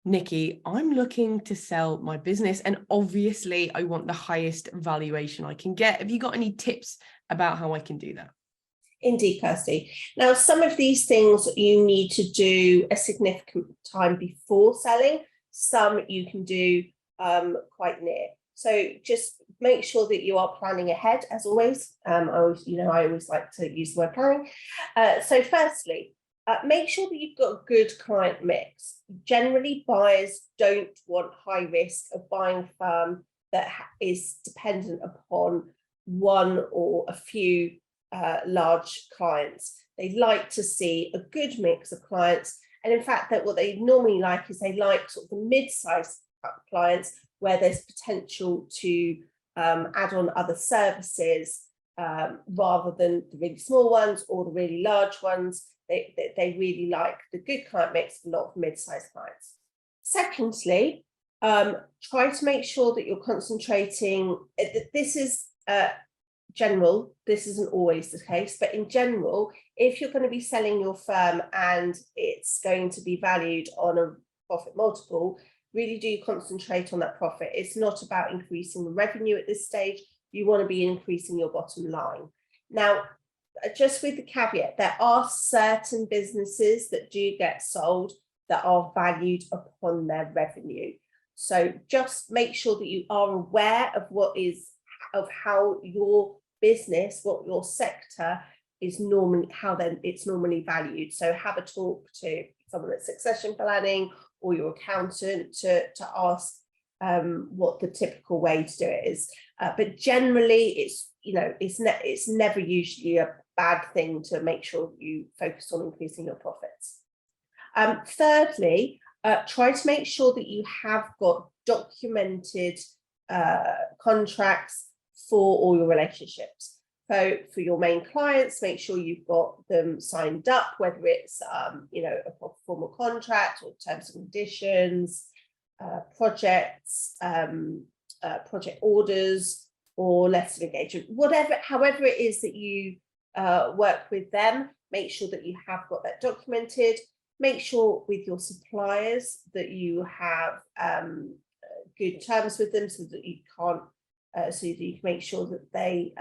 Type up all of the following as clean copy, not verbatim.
Nikki, I'm looking to sell my business and obviously I want the highest valuation I can get. Have you got any tips about how I can do that? Indeed, Kirsty. Now, some of these things you need to do a significant time before selling. Some you can do quite near. So just make sure that you are planning ahead, as always. I always like to use the word planning. So firstly, make sure that you've got a good client mix. Generally, buyers don't want high risk of buying a firm that is dependent upon one or a few large clients. They like to see a good mix of clients, and in fact that what they normally like is they like sort of the mid-sized clients where there's potential to add on other services rather than the really small ones or the really large ones. They really like the good client mix, a lot of mid-sized clients. Secondly, try to make sure that you're concentrating. This is general, this isn't always the case, but in general, if you're going to be selling your firm and it's going to be valued on a profit multiple, really do concentrate on that profit. It's not about increasing the revenue at this stage. You want to be increasing your bottom line. Now, just with the caveat, there are certain businesses that do get sold that are valued upon their revenue. So just make sure that you are aware of how your business, what your sector is normally, how then it's normally valued. So have a talk to someone at succession planning or your accountant to ask what the typical way to do it is. But generally, it's never usually a bad thing to make sure you focus on increasing your profits. Thirdly, try to make sure that you have got documented contracts for all your relationships. So for your main clients, make sure you've got them signed up, whether it's a formal contract or terms and conditions, projects, project orders, or letters of engagement, however it is that you work with them. Make sure that you have got that documented. Make sure with your suppliers that you have good terms with them, so that you can't. So that you can make sure that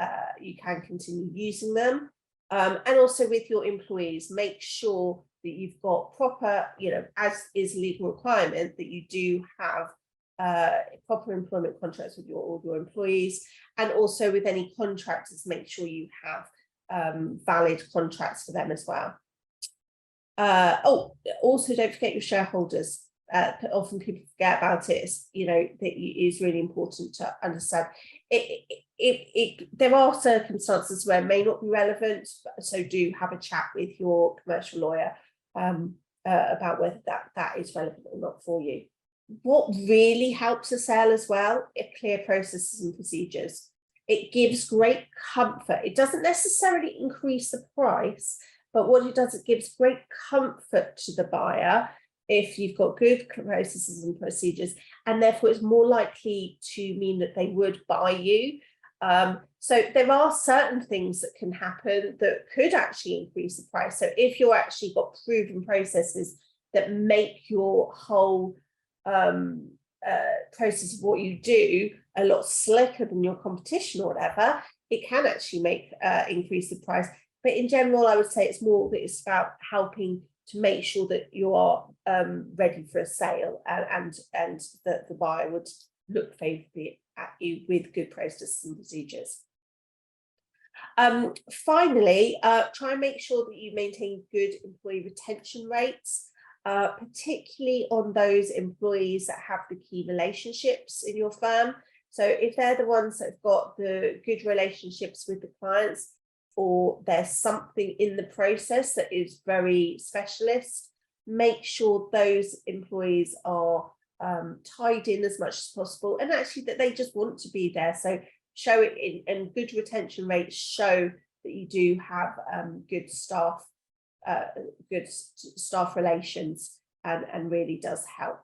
you can continue using them, and also with your employees, make sure that you've got proper, as is legal requirement, that you do have proper employment contracts with all your employees, and also with any contractors, make sure you have valid contracts for them as well. Also don't forget your shareholders. Often people forget about it. That is really important to understand. There are circumstances where it may not be relevant, so do have a chat with your commercial lawyer about whether that is relevant or not for you. What really helps a sale as well are clear processes and procedures. It gives great comfort. It doesn't necessarily increase the price, but what it does, it gives great comfort to the buyer if you've got good processes and procedures, and therefore it's more likely to mean that they would buy you. So there are certain things that can happen that could actually increase the price. So if you're actually got proven processes that make your whole process of what you do a lot slicker than your competition or whatever, it can actually increase the price. But in general, I would say it's about helping to make sure that you are ready for a sale, and that the buyer would look favourably at you with good processes and procedures. Finally, try and make sure that you maintain good employee retention rates, particularly on those employees that have the key relationships in your firm. So if they're the ones that have got the good relationships with the clients, or there's something in the process that is very specialist, make sure those employees are tied in as much as possible, and actually that they just want to be there. So show it and good retention rates show that you do have good staff relations, and really does help